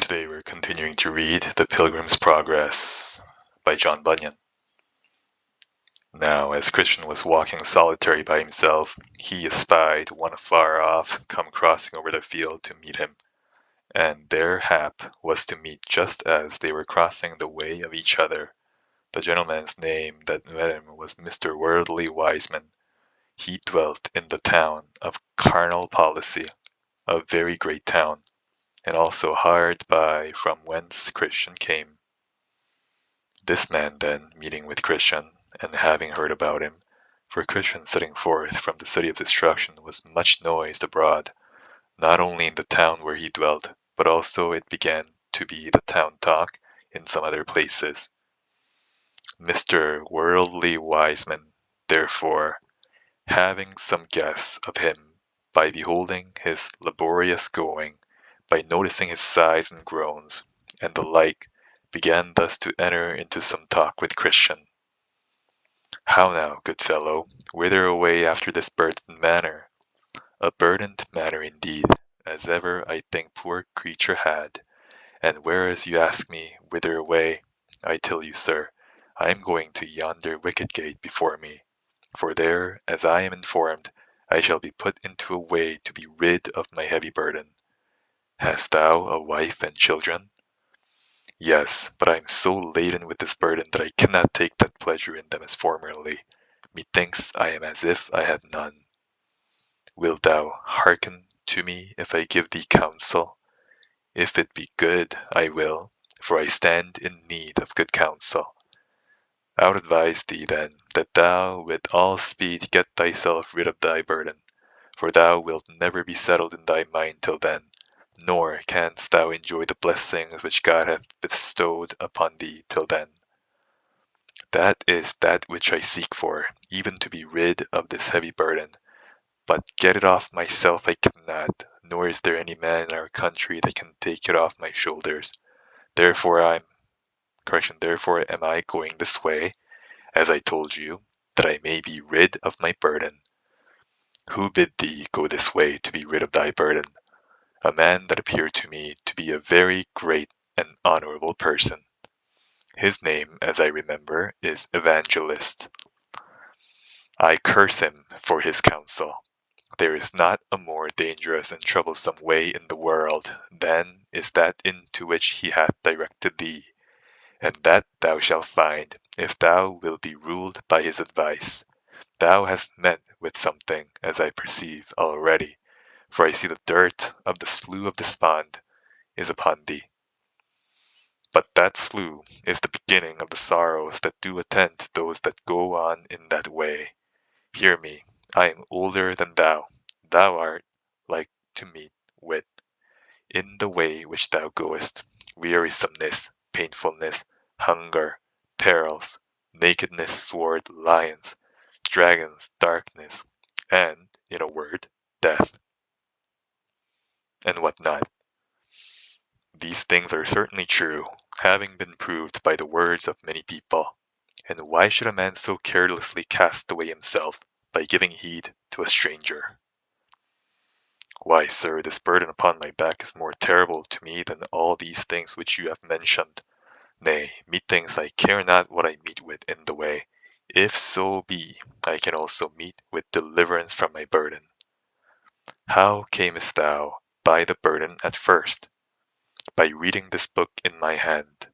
Today we're continuing to read The Pilgrim's Progress by John Bunyan. Now, as Christian was walking solitary by himself, he espied one afar off come crossing over the field to meet him, and their hap was to meet just as they were crossing the way of each other. The gentleman's name that met him was Mr. Worldly Wiseman. He dwelt in the town of Carnal Policy, a very great town, and also hard by from whence Christian came. This man then, meeting with Christian, and having heard about him, for Christian setting forth from the city of destruction was much noised abroad, not only in the town where he dwelt, but also it began to be the town talk in some other places. Mr. Worldly Wiseman, therefore, having some guess of him by beholding his laborious going, by noticing his sighs and groans, and the like, began thus to enter into some talk with Christian. How now, good fellow, whither away after this burdened manner? A burdened manner indeed, as ever I think poor creature had. And whereas you ask me whither away, I tell you, sir, I am going to yonder wicket gate before me, for there, as I am informed, I shall be put into a way to be rid of my heavy burden. Hast thou a wife and children? Yes, but I am so laden with this burden that I cannot take that pleasure in them as formerly. Methinks I am as if I had none. Wilt thou hearken to me if I give thee counsel? If it be good, I will, for I stand in need of good counsel. I would advise thee, then, that thou with all speed get thyself rid of thy burden, for thou wilt never be settled in thy mind till then, nor canst thou enjoy the blessings which God hath bestowed upon thee till then. That is that which I seek for, even to be rid of this heavy burden. But get it off myself I cannot, nor is there any man in our country that can take it off my shoulders. Therefore am I going this way, as I told you, that I may be rid of my burden. Who bid thee go this way to be rid of thy burden? A man that appeared to me to be a very great and honorable person. His name, as I remember, is Evangelist. I curse him for his counsel. There is not a more dangerous and troublesome way in the world than is that into which he hath directed thee, and that thou shalt find, if thou wilt be ruled by his advice. Thou hast met with something, as I perceive already, for I see the dirt of the slough of despond is upon thee. But that slough is the beginning of the sorrows that do attend those that go on in that way. Hear me, I am older than thou. Thou art like to meet with, in the way which thou goest, wearisomeness, painfulness, hunger, perils, nakedness, sword, lions, dragons, darkness, and, in a word, death, and what not. These things are certainly true, having been proved by the words of many people. And why should a man so carelessly cast away himself by giving heed to a stranger? Why, sir, this burden upon my back is more terrible to me than all these things which you have mentioned. Nay, methinks I care not what I meet with in the way, if so be I can also meet with deliverance from my burden. How camest thou by the burden at first? By reading this book in my hand.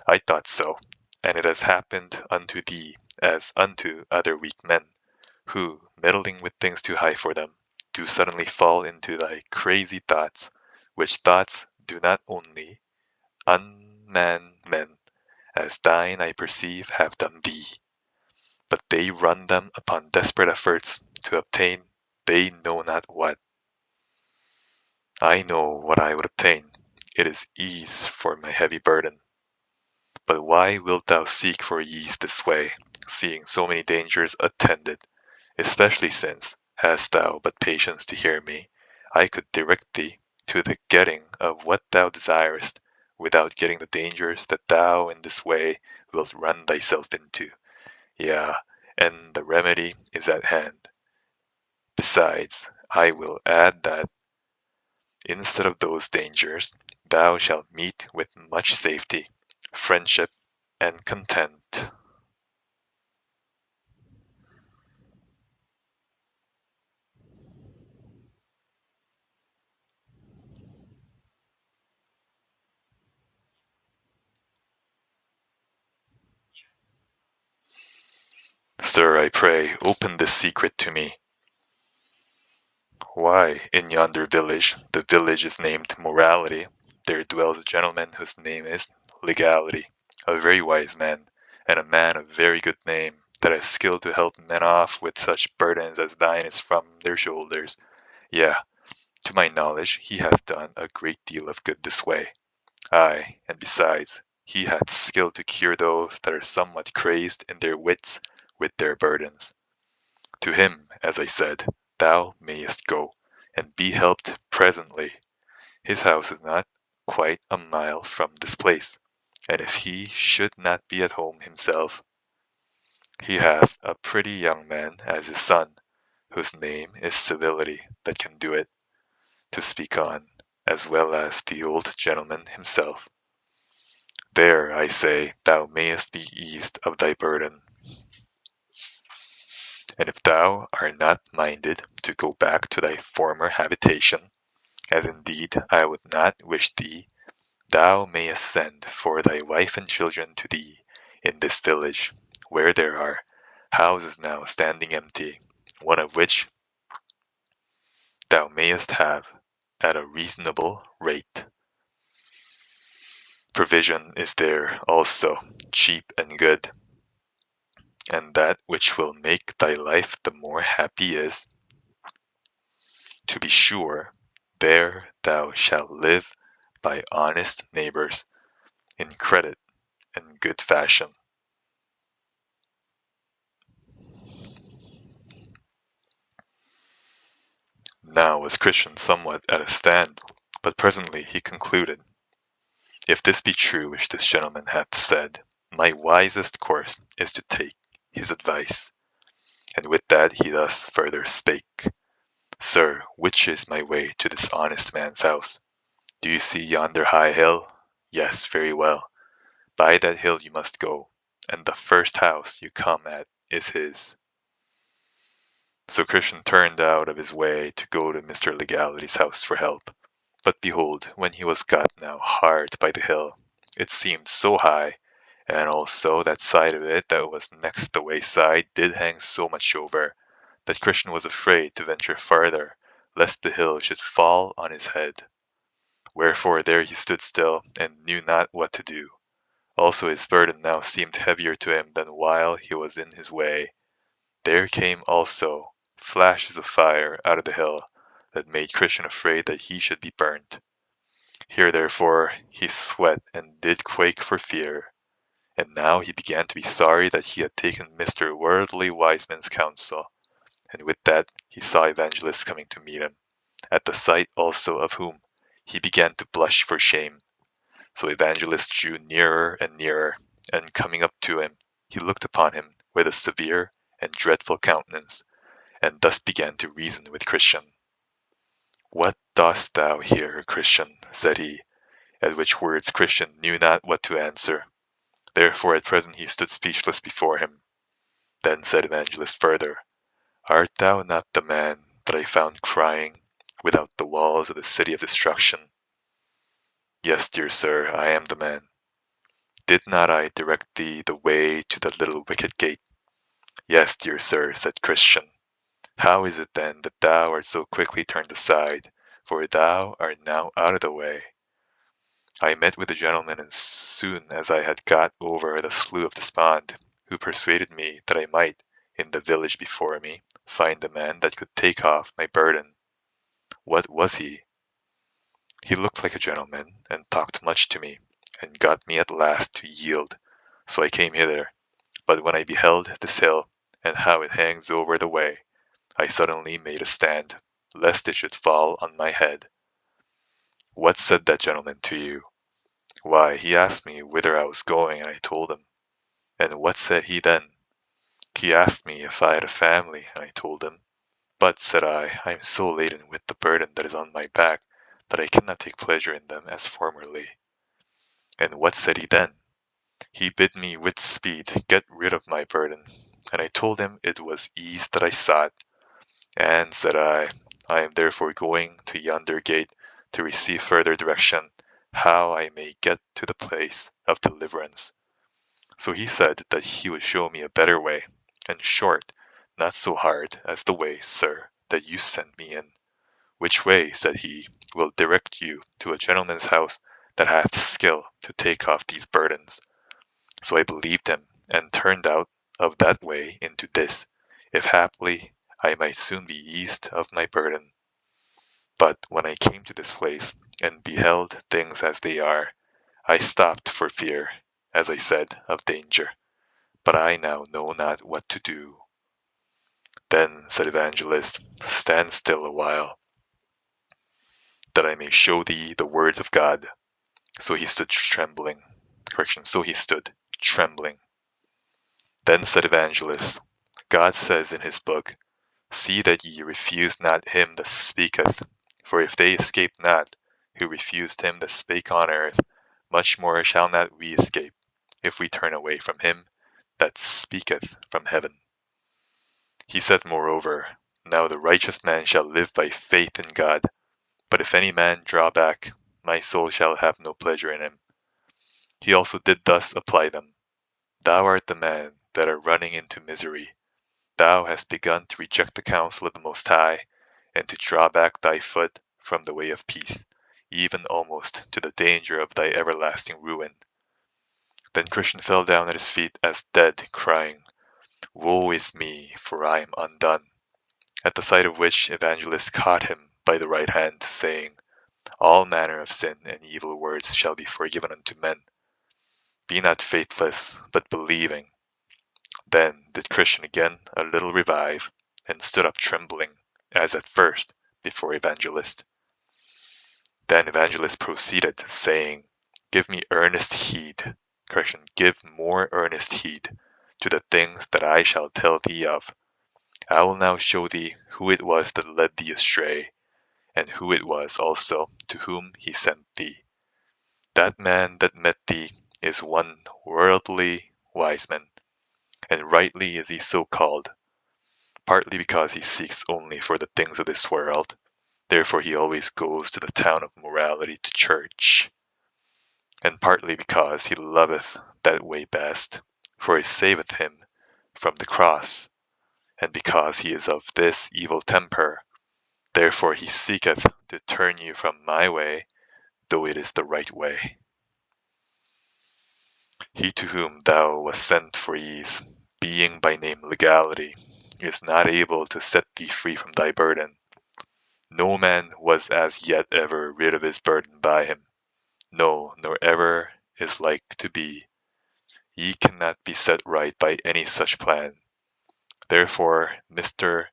I thought so, and it has happened unto thee as unto other weak men, who, meddling with things too high for them, do suddenly fall into thy crazy thoughts, which thoughts do not only unman men, as thine I perceive have done thee, but they run them upon desperate efforts to obtain they know not what. I know what I would obtain. It is ease for my heavy burden. But why wilt thou seek for ease this way, seeing so many dangers attended, especially since, hast thou but patience to hear me, I could direct thee to the getting of what thou desirest, without getting the dangers that thou in this way wilt run thyself into. Yea, and the remedy is at hand. Besides, I will add that, instead of those dangers, thou shalt meet with much safety, friendship, and content. Sir, I pray, open this secret to me. Why, in yonder village, the village is named Morality, there dwells a gentleman whose name is Legality, a very wise man, and a man of very good name, that has skill to help men off with such burdens as thine is from their shoulders. Yea, to my knowledge, he hath done a great deal of good this way. Ay, and besides, he hath skill to cure those that are somewhat crazed in their wits with their burdens. To him, as I said, thou mayest go, and be helped presently. His house is not quite a mile from this place, and if he should not be at home himself, he hath a pretty young man as his son, whose name is Civility, that can do it, to speak on, as well as the old gentleman himself. There, I say, thou mayest be eased of thy burden. And if thou art not minded to go back to thy former habitation, as indeed I would not wish thee, thou mayest send for thy wife and children to thee in this village, where there are houses now standing empty, one of which thou mayest have at a reasonable rate. Provision is there also, cheap and good, and that which will make thy life the more happy is, to be sure, there thou shalt live by honest neighbors, in credit and good fashion. Now was Christian somewhat at a stand, but presently he concluded, if this be true which this gentleman hath said, my wisest course is to take his advice. And with that he thus further spake, Sir, which is my way to this honest man's house? Do you see yonder high hill? Yes, very well. By that hill you must go, and the first house you come at is his. So Christian turned out of his way to go to Mr. Legality's house for help. But behold, when he was got now hard by the hill, it seemed so high, and also that side of it that was next the wayside did hang so much over, that Christian was afraid to venture farther, lest the hill should fall on his head. Wherefore there he stood still, and knew not what to do. Also his burden now seemed heavier to him than while he was in his way. There came also flashes of fire out of the hill, that made Christian afraid that he should be burnt. Here therefore he sweat and did quake for fear. And now he began to be sorry that he had taken Mr. Worldly Wiseman's counsel, and with that he saw Evangelist coming to meet him, at the sight also of whom he began to blush for shame. So Evangelist drew nearer and nearer, and coming up to him, he looked upon him with a severe and dreadful countenance, and thus began to reason with Christian. What dost thou here, Christian? Said he, at which words Christian knew not what to answer. Therefore at present he stood speechless before him. Then said Evangelist further, Art thou not the man that I found crying without the walls of the city of destruction? Yes, dear sir, I am the man. Did not I direct thee the way to the little wicket gate? Yes, dear sir, said Christian. How is it then that thou art so quickly turned aside, for thou art now out of the way? I met with a gentleman as soon as I had got over the slough of Despond, who persuaded me that I might, in the village before me, find a man that could take off my burden. What was he? He looked like a gentleman, and talked much to me, and got me at last to yield. So I came hither. But when I beheld this hill, and how it hangs over the way, I suddenly made a stand, lest it should fall on my head. What said that gentleman to you? Why, he asked me whither I was going, and I told him. And what said he then? He asked me if I had a family, and I told him. But, said I am so laden with the burden that is on my back, that I cannot take pleasure in them as formerly. And what said he then? He bid me with speed get rid of my burden, and I told him it was ease that I sought. And said I am therefore going to yonder gate to receive further direction, how I may get to the place of deliverance. So he said that he would show me a better way, and short, not so hard as the way, sir, that you sent me in. Which way, said he, will direct you to a gentleman's house that hath skill to take off these burdens. So I believed him, and turned out of that way into this, if haply I might soon be eased of my burden. But when I came to this place, and beheld things as they are, I stopped for fear, as I said, of danger. But I now know not what to do. Then said Evangelist, stand still a while, that I may show thee the words of God. So he stood trembling. So he stood trembling. Then said Evangelist, God says in his book, see that ye refuse not him that speaketh. For if they escape not, who refused him that spake on earth, much more shall not we escape, if we turn away from him that speaketh from heaven. He said moreover, now the righteous man shall live by faith in God. But if any man draw back, my soul shall have no pleasure in him. He also did thus apply them. Thou art the man that are running into misery. Thou hast begun to reject the counsel of the Most High, and to draw back thy foot from the way of peace, even almost to the danger of thy everlasting ruin. Then Christian fell down at his feet as dead, crying, woe is me, for I am undone. At the sight of which Evangelist caught him by the right hand, saying, all manner of sin and evil words shall be forgiven unto men. Be not faithless, but believing. Then did Christian again a little revive, and stood up trembling, as at first, before Evangelist. Then Evangelist proceeded, saying, give me earnest heed, Christian, give more earnest heed, to the things that I shall tell thee of. I will now show thee who it was that led thee astray, and who it was also to whom he sent thee. That man that met thee is one worldly wise man, and rightly is he so called, partly because he seeks only for the things of this world, therefore he always goes to the town of morality to church, and partly because he loveth that way best, for it saveth him from the cross, and because he is of this evil temper, therefore he seeketh to turn you from my way, though it is the right way. He to whom thou wast sent for ease, being by name Legality, is not able to set thee free from thy burden. No man was as yet ever rid of his burden by him, no, nor ever is like to be. Ye cannot be set right by any such plan. Therefore Mr.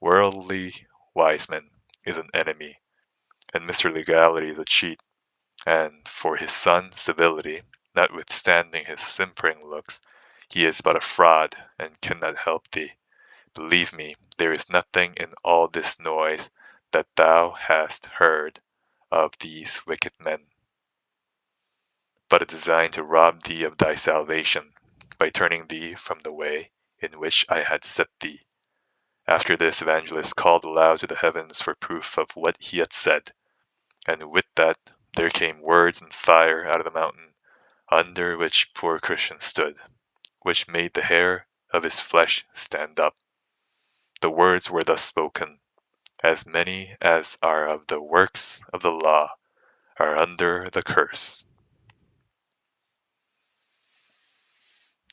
Worldly Wiseman is an enemy, and Mr. Legality is a cheat, and for his son Civility, notwithstanding his simpering looks, he is but a fraud, and cannot help thee. Believe me, there is nothing in all this noise that thou hast heard of these wicked men, but a design to rob thee of thy salvation, by turning thee from the way in which I had set thee. After this Evangelist called aloud to the heavens for proof of what he had said, and with that there came words and fire out of the mountain, under which poor Christian stood, which made the hair of his flesh stand up. The words were thus spoken, as many as are of the works of the law are under the curse.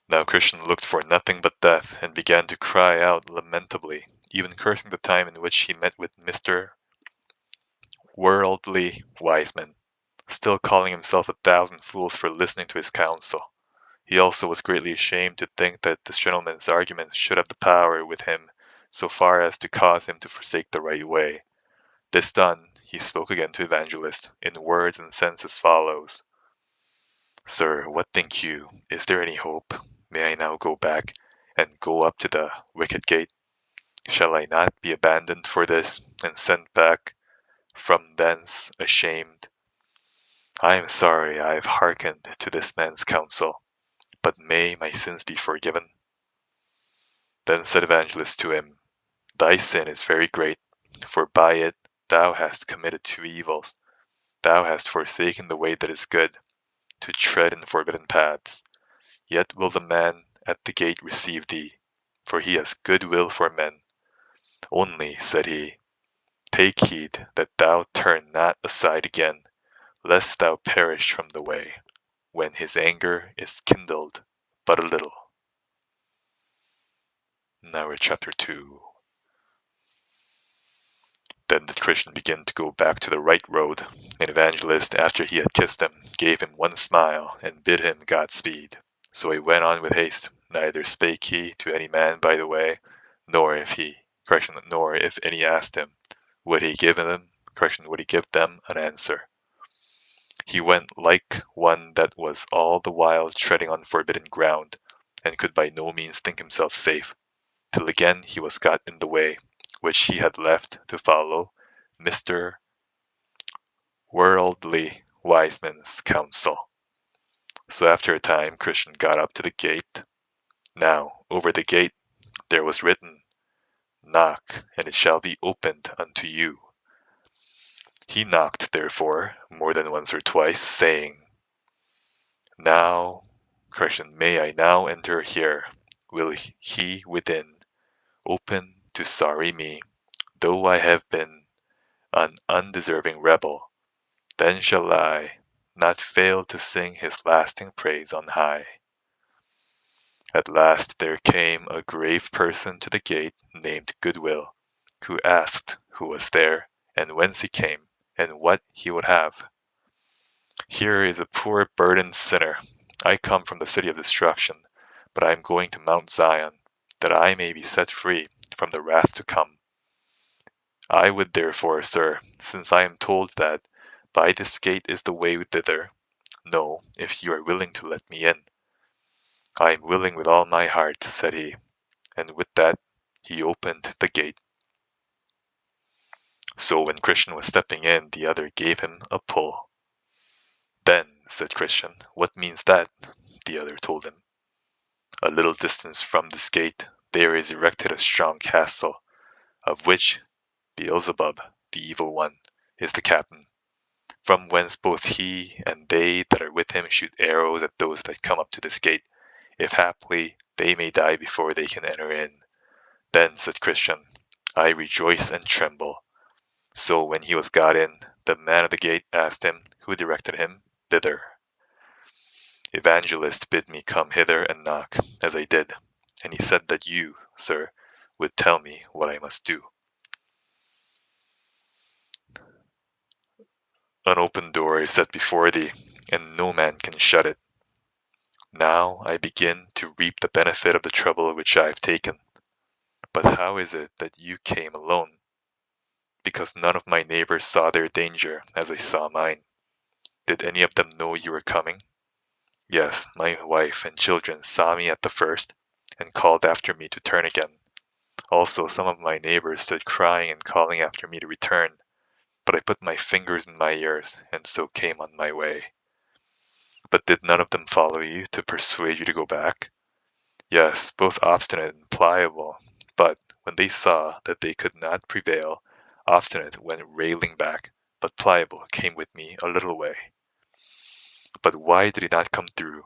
Now Christian looked for nothing but death, and began to cry out lamentably, even cursing the time in which he met with Mr. Worldly Wiseman, still calling himself 1,000 fools for listening to his counsel. He also was greatly ashamed to think that this gentleman's arguments should have the power with him so far as to cause him to forsake the right way. This done, he spoke again to Evangelist, in words and sense as follows. Sir, what think you? Is there any hope? May I now go back, and go up to the wicket gate? Shall I not be abandoned for this, and sent back from thence ashamed. I am sorry I have hearkened to this man's counsel, but may my sins be forgiven? Then said Evangelist to him, Thy sin is very great, for by it thou hast committed two evils. Thou hast forsaken the way that is good, to tread in forbidden paths. Yet will the man at the gate receive thee, for he has good will for men. Only, said he, take heed that thou turn not aside again, lest thou perish from the way, when his anger is kindled but a little. Now we're chapter 2. Then the Christian began to go back to the right road. An evangelist, after he had kissed him, gave him one smile and bid him Godspeed. So he went on with haste, neither spake he to any man by the way, nor if any asked him, would he give them an answer. He went like one that was all the while treading on forbidden ground, and could by no means think himself safe, till again he was got in the way, which he had left to follow Mr. Worldly Wiseman's counsel. So after a time Christian got up to the gate. Now over the gate there was written, Knock, and it shall be opened unto you. He knocked, therefore, more than once or twice, saying, Now, Christian, may I now enter here? Will he within open to sorry me, though I have been an undeserving rebel? Then shall I not fail to sing his lasting praise on high. At last there came a grave person to the gate named Goodwill, who asked who was there, and whence he came, and what he would have. Here is a poor burdened sinner. I come from the city of destruction, but I am going to Mount Zion, that I may be set free from the wrath to come. I would therefore, sir, since I am told that by this gate is the way thither, know if you are willing to let me in. I am willing with all my heart, said he, and with that he opened the gate. So when Christian was stepping in, the other gave him a pull. Then, said Christian, what means that? The other told him. A little distance from this gate there is erected a strong castle, of which Beelzebub, the evil one, is the captain, from whence both he and they that are with him shoot arrows at those that come up to this gate, if haply they may die before they can enter in. Then, said Christian, I rejoice and tremble. So when he was got in, the man of the gate asked him who directed him thither. Evangelist bid me come hither and knock, as I did, and he said that you, sir, would tell me what I must do. An open door is set before thee, and no man can shut it. Now I begin to reap the benefit of the trouble which I have taken. But how is it that you came alone? Because none of my neighbors saw their danger as I saw mine. Did any of them know you were coming? Yes, my wife and children saw me at the first, and called after me to turn again. Also some of my neighbors stood crying and calling after me to return, but I put my fingers in my ears, and so came on my way. But did none of them follow you to persuade you to go back? Yes, both obstinate and pliable, but when they saw that they could not prevail, obstinate went railing back, but pliable came with me a little way. But why did he not come through?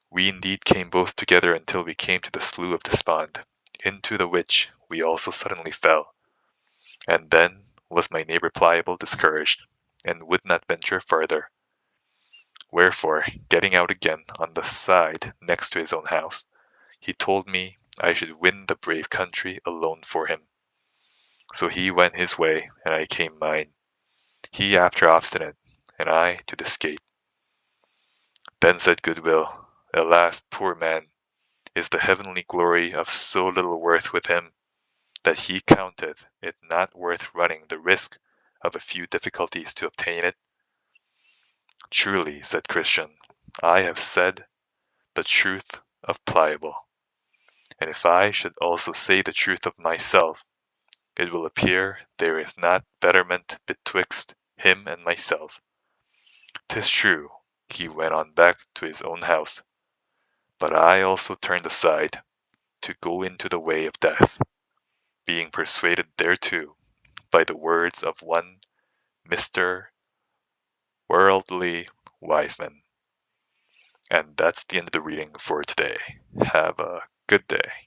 We indeed came both together until we came to the slough of Despond, into the which we also suddenly fell. And then was my neighbor Pliable discouraged, and would not venture farther. Wherefore, getting out again on the side next to his own house, he told me I should win the brave country alone for him. So he went his way, and I came mine, he after obstinate, and I to this gate. Then said Goodwill, Alas, poor man, is the heavenly glory of so little worth with him, that he counteth it not worth running the risk of a few difficulties to obtain it? Truly, said Christian, I have said the truth of Pliable, and if I should also say the truth of myself, it will appear there is not betterment betwixt him and myself. 'Tis true, he went on back to his own house, but I also turned aside to go into the way of death, being persuaded thereto by the words of one Mr. Worldly Wiseman. And that's the end of the reading for today. Have a good day.